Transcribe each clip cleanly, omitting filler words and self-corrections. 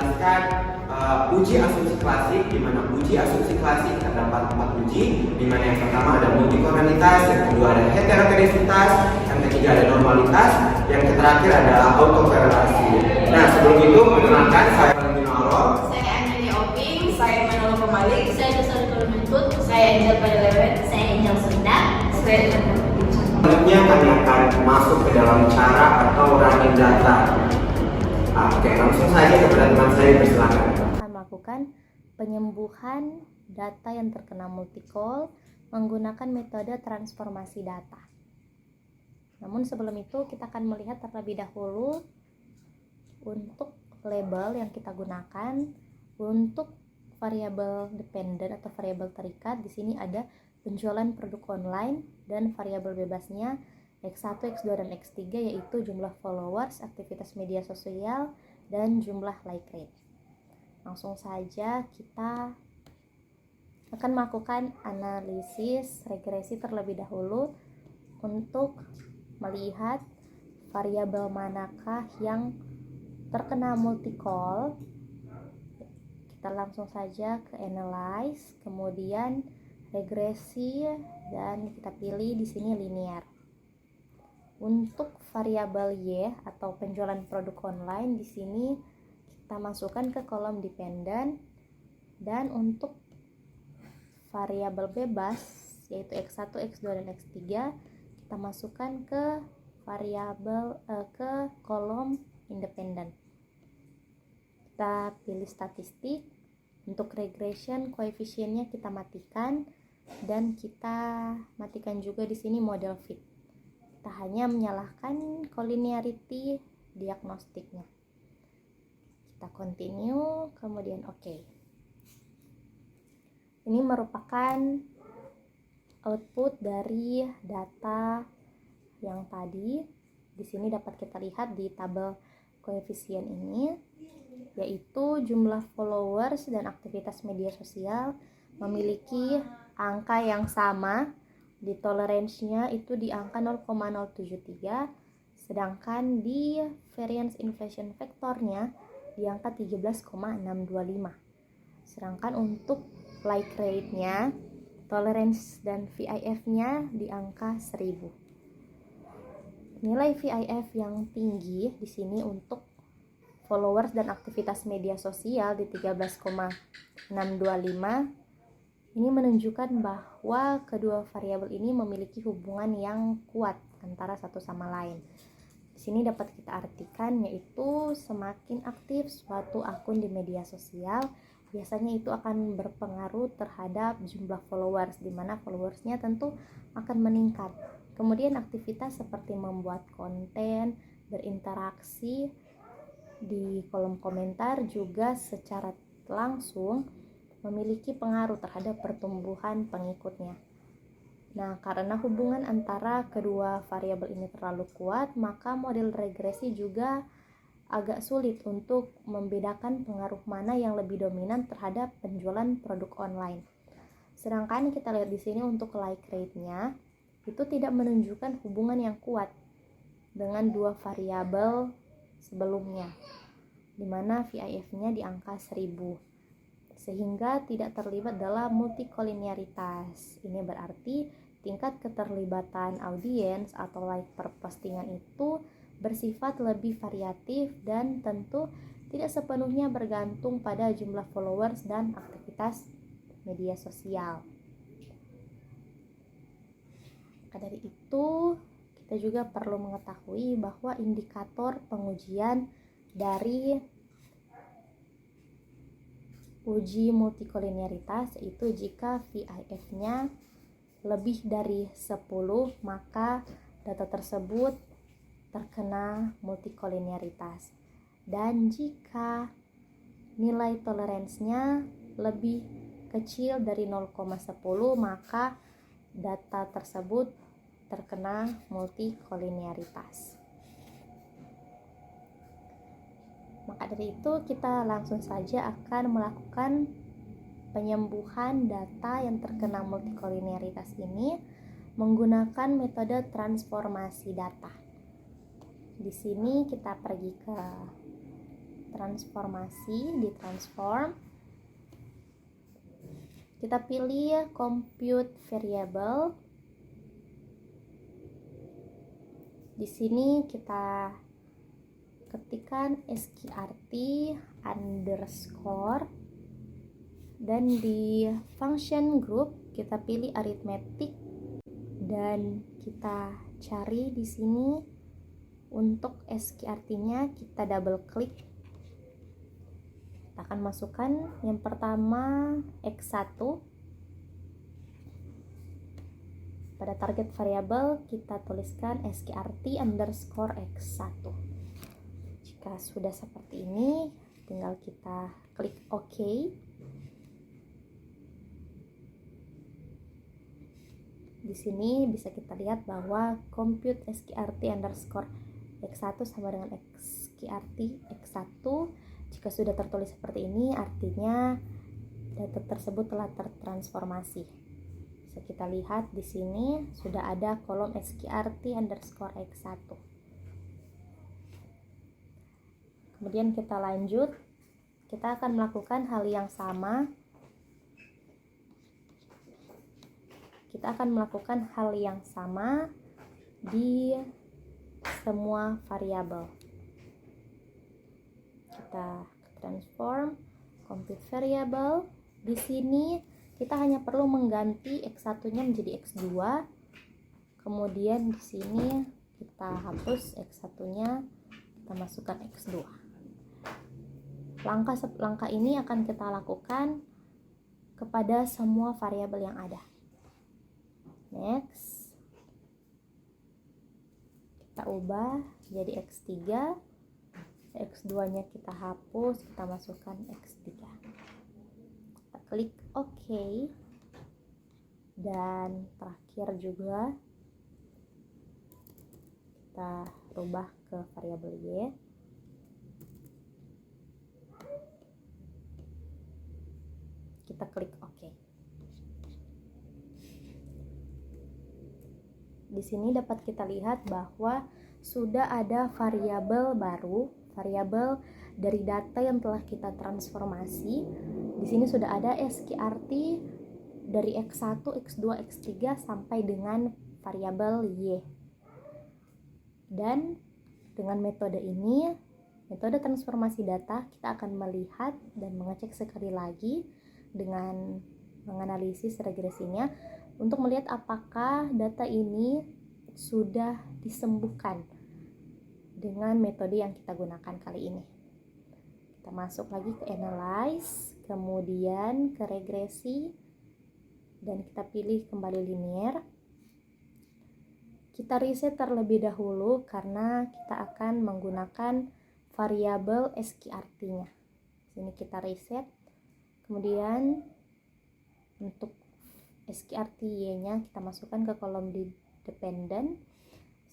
menjelaskan uji asumsi klasik, di mana uji asumsi klasik terdapat 4 uji, di mana yang pertama ada multikorelitas, yang kedua ada heterogenesitas, yang ketiga ada normalitas, yang terakhir ada autokorelasi. Nah, sebelum itu perkenalkan saya Valentino Alor, Saya Anjani Oping, Saya Manolo Pemalik. saya Nusantara Kulmentut, saya Angel Padalewen, saya Angel Sunda, saya Nusantara. selanjutnya kami akan masuk ke dalam cara atau running data. Oke, langsung saja kepada teman saya, bersilakan. Akan melakukan penyembuhan data yang terkena multicol menggunakan metode transformasi data. Namun sebelum itu kita akan melihat terlebih dahulu untuk label yang kita gunakan untuk variabel dependent atau variabel terikat. Di sini ada penjualan produk online dan variabel bebasnya X1, X2, dan X3, yaitu jumlah followers, aktivitas media sosial, dan jumlah like rate. Langsung saja kita akan melakukan analisis regresi terlebih dahulu untuk melihat variabel manakah yang terkena multicol. Kita langsung saja ke analyze, kemudian regresi, dan kita pilih di sini linear. Untuk variabel Y atau penjualan produk online, di sini kita masukkan ke kolom dependent, dan untuk variabel bebas yaitu X1, X2, dan X3 kita masukkan ke variabel ke kolom independent. Kita pilih statistik. Untuk regression koefisiennya kita matikan, dan kita matikan juga di sini model fit. Kita hanya menyalahkan collinearity diagnostiknya. Kita continue, kemudian oke. Ini merupakan output dari data yang tadi. Di sini dapat kita lihat di tabel koefisien ini, yaitu jumlah followers dan aktivitas media sosial memiliki angka yang sama. Di toleransinya itu di angka 0,073, sedangkan di variance inflation factornya di angka 13,625. Sedangkan untuk like rate-nya, tolerance dan VIF-nya di angka 1000. Nilai VIF yang tinggi di sini untuk followers dan aktivitas media sosial di 13,625. Ini menunjukkan bahwa kedua variabel ini memiliki hubungan yang kuat antara satu sama lain. Di sini dapat kita artikan, yaitu semakin aktif suatu akun di media sosial, biasanya itu akan berpengaruh terhadap jumlah followers, di mana followersnya tentu akan meningkat. Kemudian aktivitas seperti membuat konten, berinteraksi di kolom komentar juga secara langsung memiliki pengaruh terhadap pertumbuhan pengikutnya. Nah, karena hubungan antara kedua variabel ini terlalu kuat, maka model regresi juga agak sulit untuk membedakan pengaruh mana yang lebih dominan terhadap penjualan produk online. Sedangkan kita lihat di sini untuk like rate-nya itu tidak menunjukkan hubungan yang kuat dengan dua variabel sebelumnya, di mana VIF-nya di angka 1000. Sehingga tidak terlibat dalam multikoliniaritas. Ini berarti tingkat keterlibatan audiens atau like per postingan itu bersifat lebih variatif dan tentu tidak sepenuhnya bergantung pada jumlah followers dan aktivitas media sosial. Maka dari itu, kita juga perlu mengetahui bahwa indikator pengujian dari uji multikoliniaritas itu jika VIF-nya lebih dari 10, maka data tersebut terkena multikoliniaritas. Dan jika nilai toleransinya lebih kecil dari 0,10, maka data tersebut terkena multikoliniaritas. Maka dari itu kita langsung saja akan melakukan penyembuhan data yang terkena multikoliniaritas ini menggunakan metode transformasi data. Di sini kita pergi ke transformasi, di transform. Kita pilih compute variable. Di sini kita ketikkan sqrt underscore, dan di function group kita pilih arithmetic, dan kita cari di sini untuk sqrt-nya kita double klik. Kita akan masukkan yang pertama x1. Pada target variabel kita tuliskan sqrt underscore x1. Jika sudah seperti ini, tinggal kita klik OK. Di sini bisa kita lihat bahwa compute sqrt underscore x1 sama dengan sqrt x1. Jika sudah tertulis seperti ini, artinya data tersebut telah tertransformasi. Bisa kita lihat di sini sudah ada kolom sqrt underscore x1. Kemudian kita lanjut, kita akan melakukan hal yang sama. Kita akan melakukan hal yang sama di semua variabel. Kita transform compute variable. Di sini kita hanya perlu mengganti x1-nya menjadi x2. Kemudian di sini kita hapus x1-nya, kita masukkan x2. Langkah ini akan kita lakukan kepada semua variabel yang ada. Next, kita ubah jadi x3, x2 nya kita hapus, kita masukkan x3. Kita klik OK, dan terakhir juga kita rubah ke variabel y. Kita klik OK. Di sini dapat kita lihat bahwa sudah ada variabel baru, variabel dari data yang telah kita transformasi. Di sini sudah ada sqrt dari x1, x2, x3 sampai dengan variabel y. Dan dengan metode ini, metode transformasi data, kita akan melihat dan mengecek sekali lagi dengan menganalisis regresinya untuk melihat apakah data ini sudah disembuhkan dengan metode yang kita gunakan kali ini. Kita masuk lagi ke analyze, kemudian ke regresi, dan kita pilih kembali linear. Kita reset terlebih dahulu karena kita akan menggunakan variabel sqrt-nya. Sini kita reset. Kemudian untuk sqrt y-nya kita masukkan ke kolom dependent,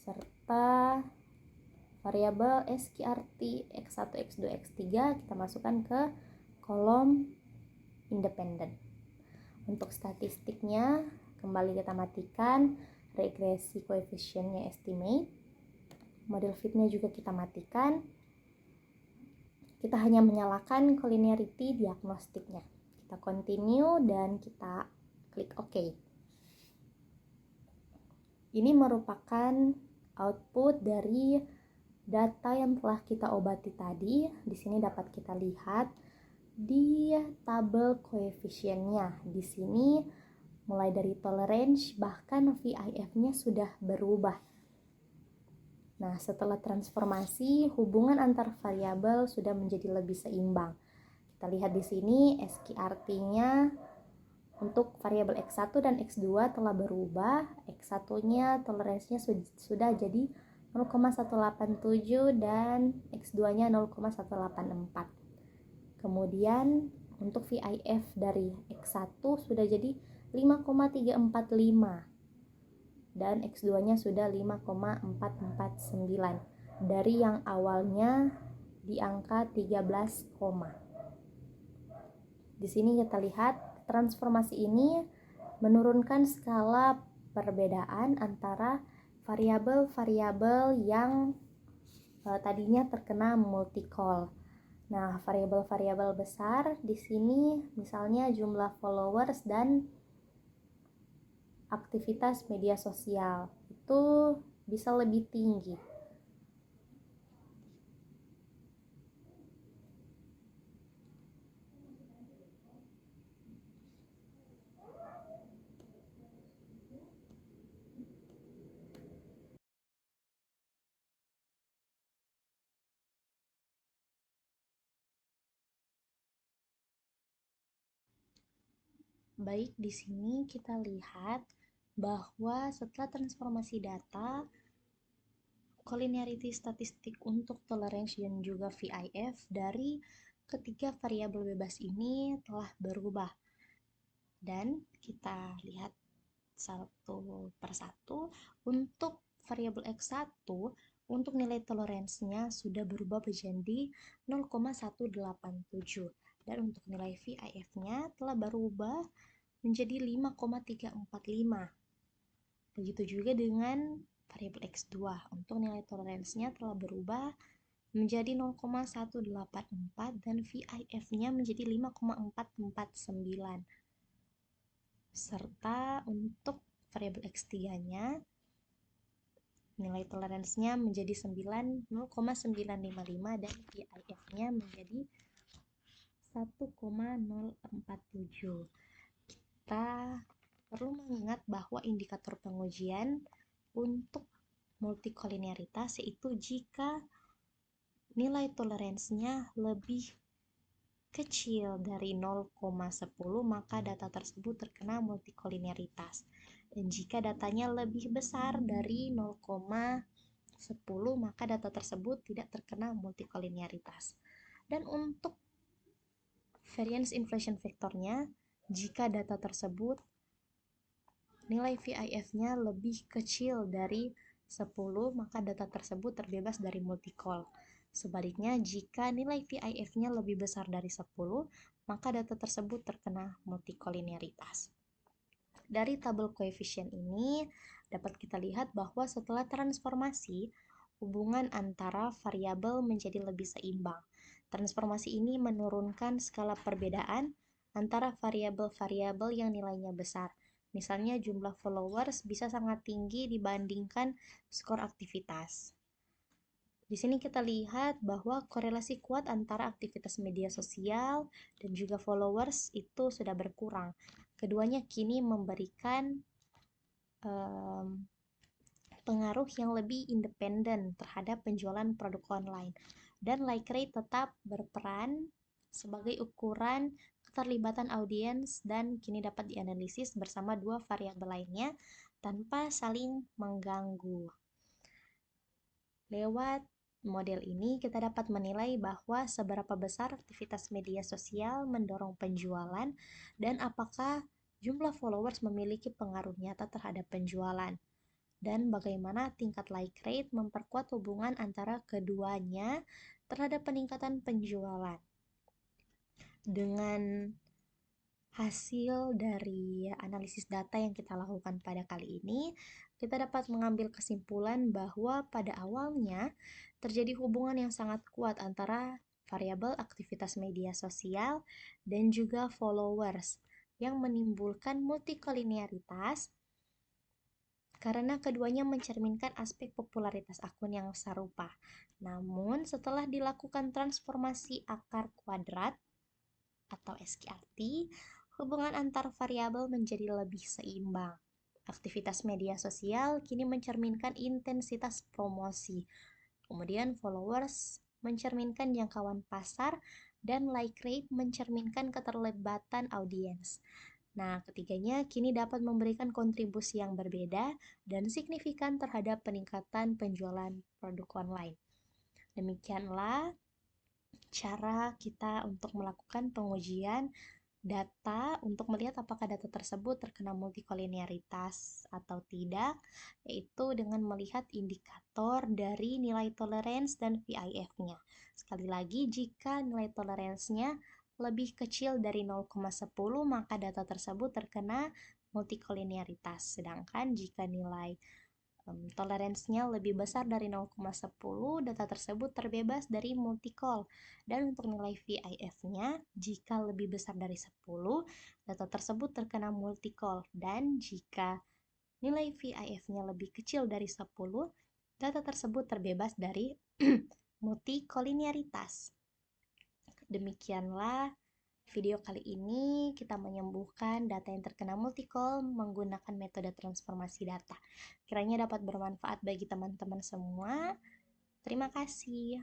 serta variabel sqrt x1, x2, x3 kita masukkan ke kolom independent. Untuk statistiknya kembali kita matikan, regresi koefisiennya estimate, model fit-nya juga kita matikan. Kita hanya menyalakan collinearity diagnostiknya. Kita continue dan kita klik OK. Ini merupakan output dari data yang telah kita obati tadi. Di sini dapat kita lihat di tabel koefisiennya. Di sini mulai dari tolerance bahkan VIF-nya sudah berubah. Nah, setelah transformasi, hubungan antar variabel sudah menjadi lebih seimbang. Kita lihat di sini sqrt-nya untuk variabel x1 dan x2 telah berubah. X1-nya toleransinya sudah jadi 0,187 dan x2-nya 0,184. Kemudian untuk VIF dari x1 sudah jadi 5,345 dan x2-nya sudah 5,449 dari yang awalnya di angka 13, di sini kita lihat transformasi ini menurunkan skala perbedaan antara variabel-variabel yang tadinya terkena multi-call. Nah, variabel-variabel besar di sini misalnya jumlah followers dan aktivitas media sosial itu bisa lebih tinggi. Baik, di sini kita lihat bahwa setelah transformasi data, collinearity statistik untuk tolerance dan juga VIF dari ketiga variabel bebas ini telah berubah. Dan kita lihat satu persatu. Untuk variabel X1, untuk nilai toleransinya sudah berubah menjadi 0,187. Dan untuk nilai VIF-nya telah berubah menjadi 5,345. Begitu juga dengan variabel X2. Untuk nilai toleransinya telah berubah menjadi 0,184 dan VIF-nya menjadi 5,449. Serta untuk variabel X3-nya nilai toleransinya menjadi 0,955 dan VIF-nya menjadi 1,047. Kita perlu mengingat bahwa indikator pengujian untuk multikolinearitas yaitu jika nilai toleransinya lebih kecil dari 0,10 maka data tersebut terkena multikolinearitas. Dan jika datanya lebih besar dari 0,10 maka data tersebut tidak terkena multikolinearitas. Dan untuk variance inflation factornya, jika data tersebut nilai VIF-nya lebih kecil dari 10 maka data tersebut terbebas dari multicol. Sebaliknya, jika nilai VIF-nya lebih besar dari 10 maka data tersebut terkena multikolinearitas. Dari tabel koefisien ini dapat kita lihat bahwa setelah transformasi, hubungan antara variabel menjadi lebih seimbang. Transformasi ini menurunkan skala perbedaan antara variabel-variabel yang nilainya besar. Misalnya jumlah followers bisa sangat tinggi dibandingkan skor aktivitas. Di sini kita lihat bahwa korelasi kuat antara aktivitas media sosial dan juga followers itu sudah berkurang. Keduanya kini memberikan pengaruh yang lebih independen terhadap penjualan produk online. Dan like rate tetap berperan sebagai ukuran keterlibatan audiens dan kini dapat dianalisis bersama dua variabel lainnya tanpa saling mengganggu. Lewat model ini kita dapat menilai bahwa seberapa besar aktivitas media sosial mendorong penjualan dan apakah jumlah followers memiliki pengaruh nyata terhadap penjualan, dan bagaimana tingkat like rate memperkuat hubungan antara keduanya terhadap peningkatan penjualan. Dengan hasil dari analisis data yang kita lakukan pada kali ini, kita dapat mengambil kesimpulan bahwa pada awalnya terjadi hubungan yang sangat kuat antara variabel aktivitas media sosial dan juga followers yang menimbulkan multikolinearitas karena keduanya mencerminkan aspek popularitas akun yang serupa. Namun, setelah dilakukan transformasi akar kuadrat atau SKRT, hubungan antar variabel menjadi lebih seimbang. Aktivitas media sosial kini mencerminkan intensitas promosi. Kemudian followers mencerminkan jangkauan pasar dan like rate mencerminkan keterlibatan audiens. Nah, ketiganya kini dapat memberikan kontribusi yang berbeda dan signifikan terhadap peningkatan penjualan produk online. Demikianlah cara kita untuk melakukan pengujian data untuk melihat apakah data tersebut terkena multikolinearitas atau tidak, yaitu dengan melihat indikator dari nilai tolerance dan VIF-nya. Sekali lagi, jika nilai tolerance-nya lebih kecil dari 0,10 maka data tersebut terkena multikolinearitas. Sedangkan jika nilai toleransinya lebih besar dari 0,10, data tersebut terbebas dari multicall. Dan untuk nilai VIF-nya, jika lebih besar dari 10, data tersebut terkena multicall. Dan jika nilai VIF-nya lebih kecil dari 10, data tersebut terbebas dari multikoliniaritas. Demikianlah video kali ini, kita menyembuhkan data yang terkena multicall menggunakan metode transformasi data. Kiranya dapat bermanfaat bagi teman-teman semua. Terima kasih.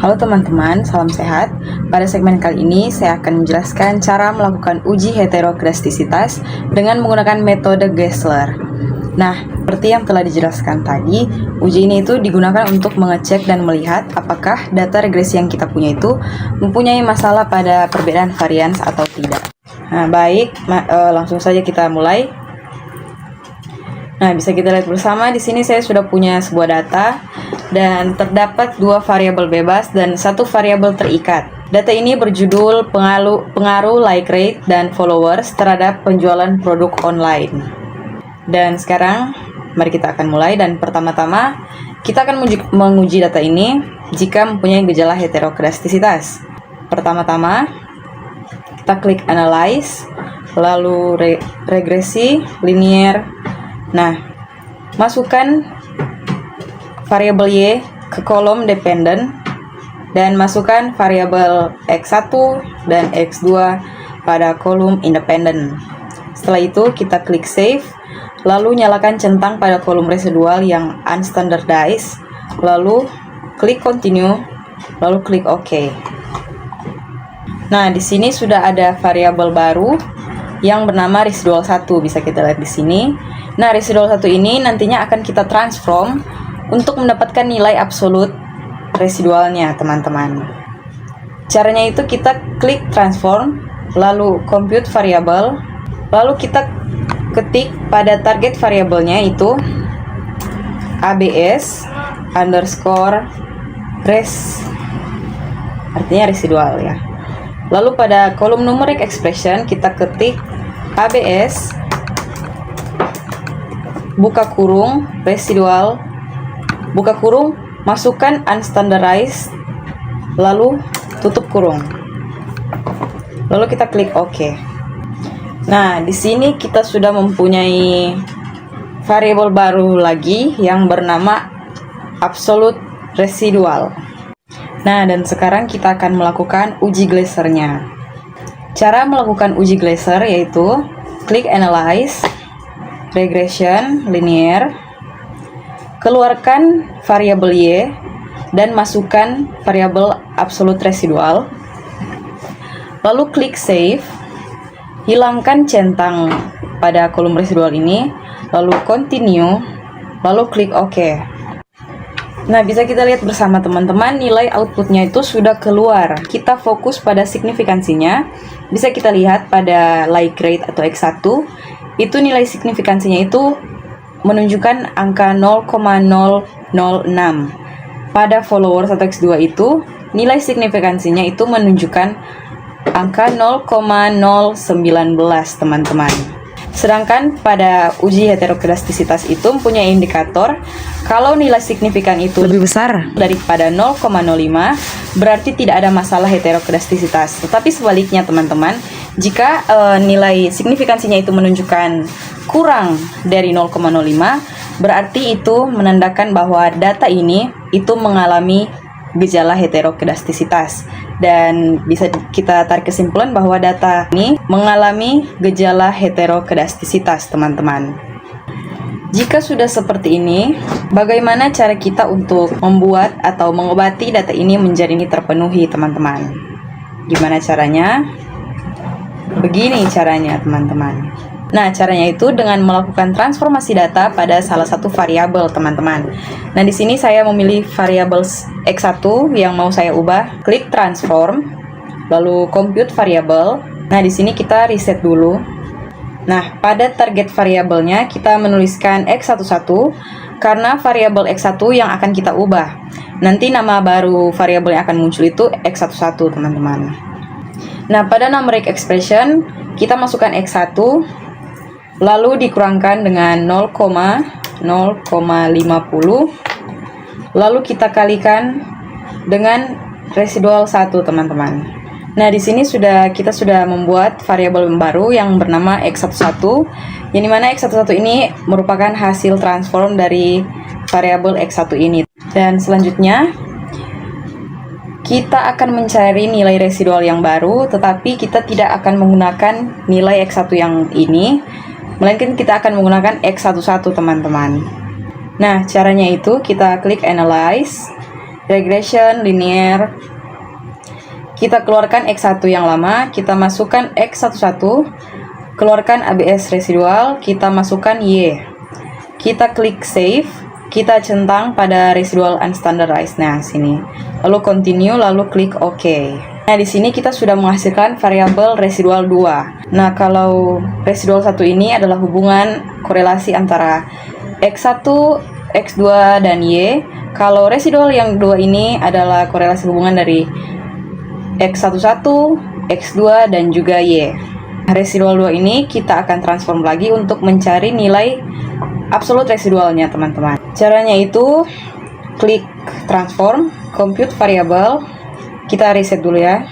Halo teman-teman, salam sehat. Pada segmen kali ini saya akan menjelaskan cara melakukan uji heterokedastisitas dengan menggunakan metode Gessler. Nah, seperti yang telah dijelaskan tadi, uji ini itu digunakan untuk mengecek dan melihat apakah data regresi yang kita punya itu mempunyai masalah pada perbedaan varians atau tidak. Nah, baik, langsung saja kita mulai. Nah, bisa kita lihat bersama di sini saya sudah punya sebuah data dan terdapat 2 variabel bebas dan 1 variabel terikat. Data ini berjudul pengaruh like rate dan followers terhadap penjualan produk online. Dan sekarang mari kita akan mulai, dan pertama-tama kita akan menguji data ini jika mempunyai gejala heterokedastisitas. Pertama-tama kita klik analyze, lalu regresi linear. Nah, masukkan variabel Y ke kolom dependent dan masukkan variabel X1 dan X2 pada kolom independent. Setelah itu kita klik save, lalu nyalakan centang pada kolom residual yang unstandardized, lalu klik continue, lalu klik OK. Nah, di sini sudah ada variabel baru yang bernama residual 1, bisa kita lihat di sini. Nah, residual 1 ini nantinya akan kita transform untuk mendapatkan nilai absolut residualnya, teman-teman. Caranya itu kita klik transform, lalu compute variable, lalu kita ketik pada target variabelnya itu ABS underscore res, artinya residual ya. Lalu pada kolom numeric expression kita ketik ABS buka kurung residual buka kurung, masukkan unstandardized, lalu tutup kurung. Lalu kita klik OK. Nah, di sini kita sudah mempunyai variabel baru lagi yang bernama absolute residual. Nah, dan sekarang kita akan melakukan uji Gessler-nya. Cara melakukan uji Gessler yaitu klik analyze, regression linear, keluarkan variabel Y dan masukkan variabel absolute residual, lalu klik save, hilangkan centang pada kolom residual ini, lalu continue, lalu klik OK. Nah, bisa kita lihat bersama teman-teman, nilai outputnya itu sudah keluar. Kita fokus pada signifikansinya. Bisa kita lihat pada like rate atau X1, itu nilai signifikansinya itu menunjukkan angka 0,006. Pada followers atau X2 itu, nilai signifikansinya itu menunjukkan angka 0,019, teman-teman. Sedangkan pada uji heterokedastisitas itu mempunyai indikator kalau nilai signifikan itu lebih besar daripada 0,05, berarti tidak ada masalah heterokedastisitas. Tetapi sebaliknya, teman-teman, jika nilai signifikansinya itu menunjukkan kurang dari 0,05, berarti itu menandakan bahwa data ini itu mengalami gejala heterokedastisitas. Dan bisa kita tarik kesimpulan bahwa data ini mengalami gejala heterokedastisitas, teman-teman. Jika sudah seperti ini, bagaimana cara kita untuk membuat atau mengobati data ini menjadi terpenuhi, teman-teman? Gimana caranya? Begini caranya, teman-teman. Nah, caranya itu dengan melakukan transformasi data pada salah satu variabel, teman-teman. Nah, di sini saya memilih variabel X1 yang mau saya ubah. Klik transform, lalu compute variable. Nah, di sini kita reset dulu. Nah, pada target variabelnya kita menuliskan X11 karena variabel X1 yang akan kita ubah. Nanti nama baru variabel yang akan muncul itu X11, teman-teman. Nah, pada numeric expression kita masukkan X1, lalu dikurangkan dengan 0,50, lalu kita kalikan dengan residual 1, teman-teman. Nah, di sini kita sudah membuat variabel baru yang bernama X11, yang dimana X11 ini merupakan hasil transform dari variabel X1 ini. Dan selanjutnya kita akan mencari nilai residual yang baru, tetapi kita tidak akan menggunakan nilai X1 yang ini, melainkan kita akan menggunakan X11, teman-teman. Nah, caranya itu kita klik Analyze, Regression, Linear. Kita keluarkan X1 yang lama, kita masukkan X11, keluarkan ABS residual, kita masukkan Y. Kita klik Save, kita centang pada residual unstandardized. Nah, sini. Lalu continue, lalu klik OK. Nah, di sini kita sudah menghasilkan variabel residual 2. Nah, kalau residual 1 ini adalah hubungan korelasi antara X1, X2, dan Y. Kalau residual yang 2 ini adalah korelasi hubungan dari X11, X2, dan juga Y. Residual 2 ini kita akan transform lagi untuk mencari nilai absolut residualnya, teman-teman. Caranya itu klik transform, compute variable, kita reset dulu ya.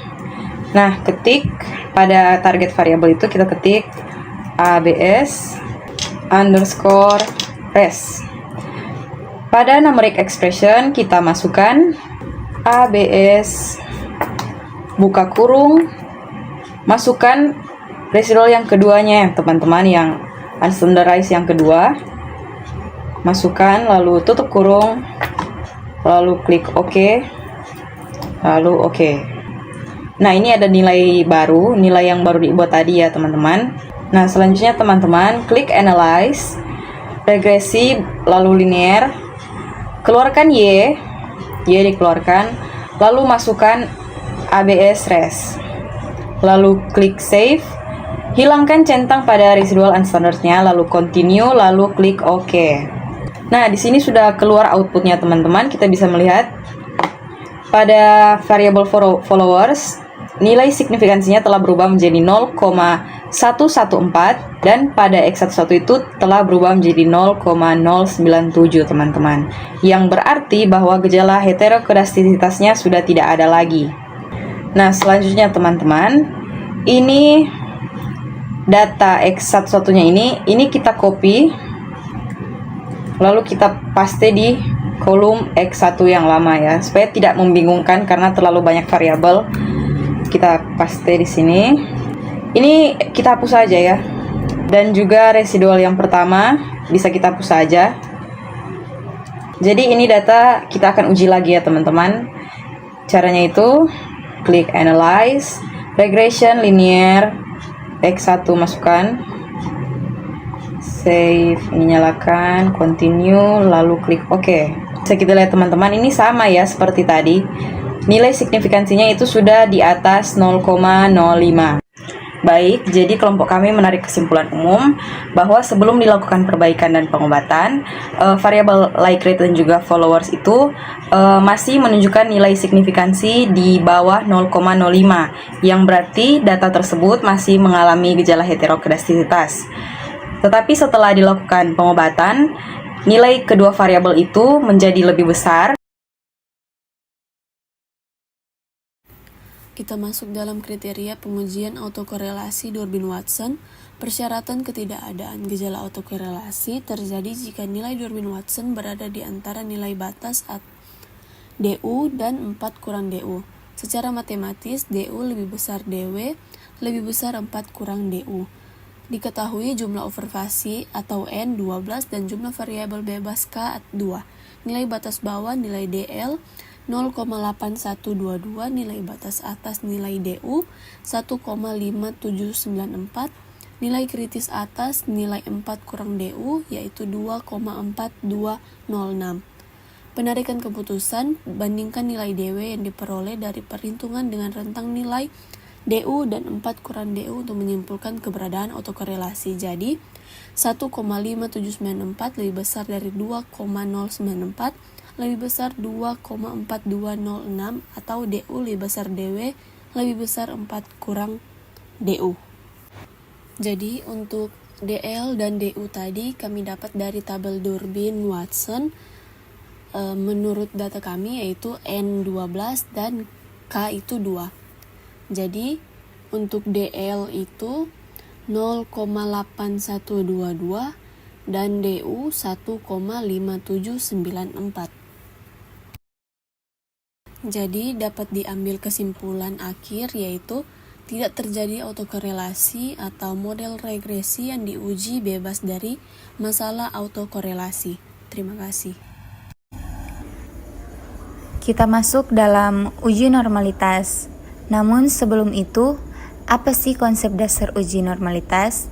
Nah, ketik pada target variabel itu kita ketik ABS underscore res. Pada numeric expression kita masukkan ABS buka kurung, masukkan residual yang keduanya, teman-teman, yang unstandardized yang kedua. Masukkan, lalu tutup kurung, lalu klik OK, lalu OK. Nah, ini ada nilai baru, nilai yang baru dibuat tadi ya, teman-teman. Nah, selanjutnya teman-teman klik Analyze, Regresi, lalu Linear. Keluarkan Y dikeluarkan, lalu masukkan ABS res, lalu klik Save, hilangkan centang pada residual unstandardnya, lalu Continue, lalu klik OK. Nah, di sini sudah keluar outputnya, teman-teman. Kita bisa melihat pada variabel followers nilai signifikansinya telah berubah menjadi 0,114 dan pada X11 itu telah berubah menjadi 0,097, teman-teman. Yang berarti bahwa gejala heterokodastisitasnya sudah tidak ada lagi. Nah, selanjutnya teman-teman, ini data X11-nya ini kita copy, lalu kita paste di kolom X1 yang lama ya, supaya tidak membingungkan karena terlalu banyak variabel. Kita paste di sini. Ini kita hapus saja ya. Dan juga residual yang pertama bisa kita hapus saja. Jadi ini data kita akan uji lagi ya, teman-teman. Caranya itu klik Analyze, Regression, Linear, X1 masukkan, Save, ini nyalakan, Continue, lalu klik OK. Bisa kita lihat teman-teman, ini sama ya seperti tadi. Nilai signifikansinya itu sudah di atas 0,05. Baik, jadi kelompok kami menarik kesimpulan umum bahwa sebelum dilakukan perbaikan dan pengobatan, variabel like rate dan juga followers itu masih menunjukkan nilai signifikansi di bawah 0,05, yang berarti data tersebut masih mengalami gejala heterokodastisitas. Tetapi setelah dilakukan pengobatan, nilai kedua variabel itu menjadi lebih besar. Kita masuk dalam kriteria pengujian autokorelasi Durbin-Watson. Persyaratan ketidakadaan gejala autokorelasi terjadi jika nilai Durbin-Watson berada di antara nilai batas DU dan 4 kurang DU. Secara matematis, DU lebih besar DW, lebih besar 4 kurang DU. Diketahui jumlah observasi atau N 12 dan jumlah variabel bebas K 2. Nilai batas bawah nilai DL 0,8122, nilai batas atas nilai DU 1,5794, nilai kritis atas nilai 4 kurang DU yaitu 2,4206. Penarikan keputusan bandingkan nilai DW yang diperoleh dari perhitungan dengan rentang nilai DU dan 4 kurang DU untuk menyimpulkan keberadaan autokorelasi. Jadi 1,5794 lebih besar dari 2,094, lebih besar 2,4206, atau DU lebih besar DW lebih besar 4 kurang DU. Jadi untuk DL dan DU tadi kami dapat dari tabel Durbin-Watson menurut data kami yaitu N12 dan K itu 2. Jadi untuk DL itu 0,8122 dan DU 1,5794. Jadi dapat diambil kesimpulan akhir yaitu tidak terjadi autokorelasi atau model regresi yang diuji bebas dari masalah autokorelasi. Terima kasih. Kita masuk dalam uji normalitas. Namun sebelum itu, apa sih konsep dasar uji normalitas?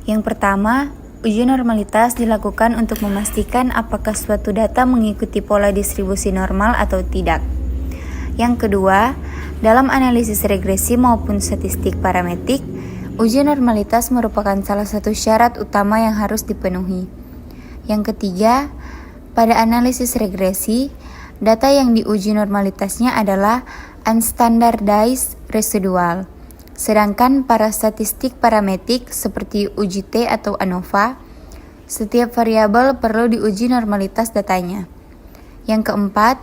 Yang pertama, uji normalitas dilakukan untuk memastikan apakah suatu data mengikuti pola distribusi normal atau tidak. Yang kedua, dalam analisis regresi maupun statistik parametrik, uji normalitas merupakan salah satu syarat utama yang harus dipenuhi. Yang ketiga, pada analisis regresi, data yang diuji normalitasnya adalah unstandardized residual. Sedangkan para statistik parametrik seperti uji T atau ANOVA, setiap variabel perlu diuji normalitas datanya. Yang keempat,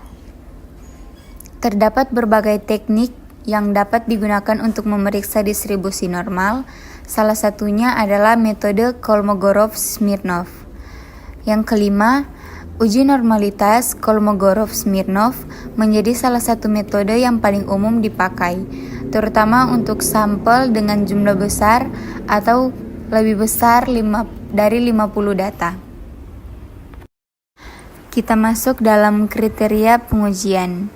terdapat berbagai teknik yang dapat digunakan untuk memeriksa distribusi normal. Salah satunya adalah metode Kolmogorov-Smirnov. Yang kelima, uji normalitas Kolmogorov-Smirnov menjadi salah satu metode yang paling umum dipakai, terutama untuk sampel dengan jumlah besar atau lebih besar dari 50 data. Kita masuk dalam kriteria pengujian.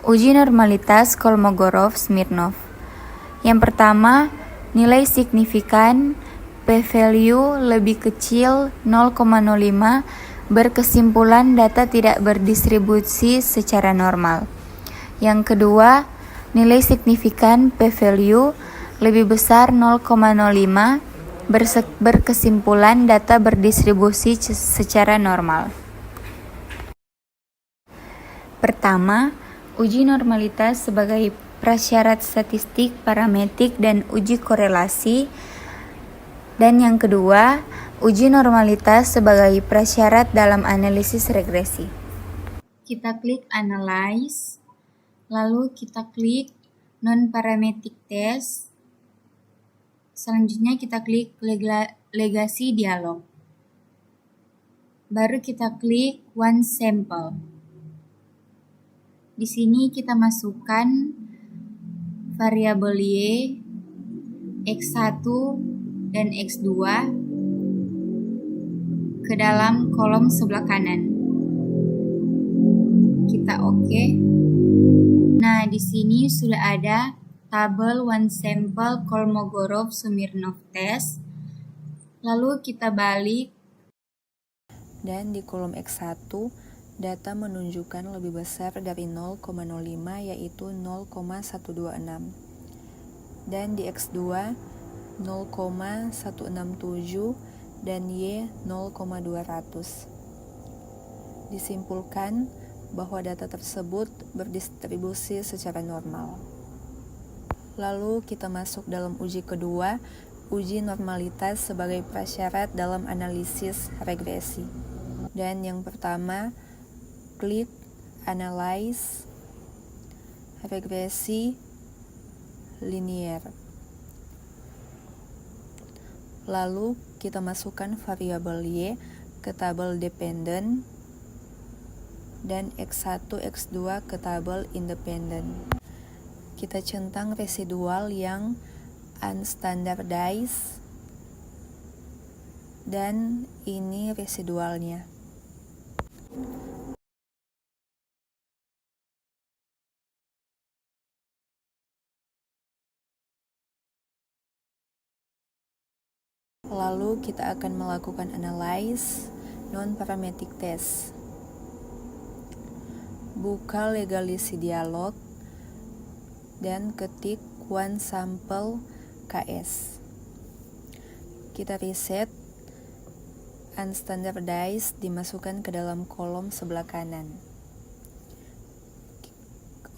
Uji normalitas Kolmogorov-Smirnov. Yang pertama, nilai signifikan p-value lebih kecil 0,05 berkesimpulan data tidak berdistribusi secara normal. Yang kedua, nilai signifikan p-value lebih besar 0,05 berkesimpulan data berdistribusi secara normal. Pertama, uji normalitas sebagai prasyarat statistik, parametrik, dan uji korelasi. Dan yang kedua, uji normalitas sebagai prasyarat dalam analisis regresi. Kita klik Analyze, lalu kita klik Non-Parametric Test. Selanjutnya kita klik Legacy Dialog. Baru kita klik One Sample. Di sini kita masukkan variabel Y, X1 dan X2 ke dalam kolom sebelah kanan. Kita oke. Nah, di sini sudah ada tabel one sample Kolmogorov-Smirnov test. Lalu kita balik. Dan di kolom X1, data menunjukkan lebih besar dari 0,05 yaitu 0,126. Dan di X2 0,167 dan Y 0,200. Disimpulkan bahwa data tersebut berdistribusi secara normal. Lalu kita masuk dalam uji kedua, uji normalitas sebagai prasyarat dalam analisis regresi. Dan yang pertama, klik Analyze Regresi Linear. Lalu kita masukkan variabel Y ke tabel dependent dan X1, X2 ke tabel independent. Kita centang residual yang unstandardized dan ini residualnya. Lalu kita akan melakukan analyze non-parametric test. Buka Legacy Dialog dan ketik one sample KS. Kita reset unstandardized dimasukkan ke dalam kolom sebelah kanan.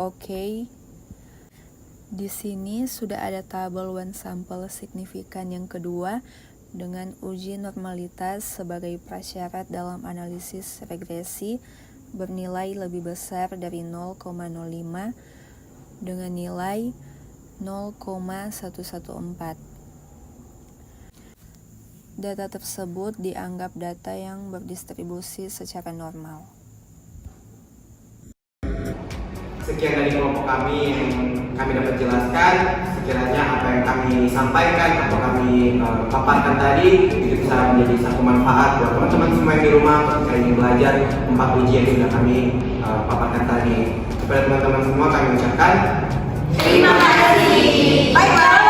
Oke. Di sini sudah ada tabel one sample signifikan yang kedua dengan uji normalitas sebagai prasyarat dalam analisis regresi bernilai lebih besar dari 0,05 dengan nilai 0,114. Data tersebut dianggap data yang berdistribusi secara normal. Sekian dari kelompok kami yang kami dapat jelaskan. Sekiranya apa yang kami sampaikan atau kami paparkan tadi itu bisa menjadi satu manfaat buat teman-teman semua yang di rumah ketika ingin belajar 4 uji yang sudah kami paparkan tadi. Kepada teman-teman semua kami ucapkan terima kasih. Bye bye.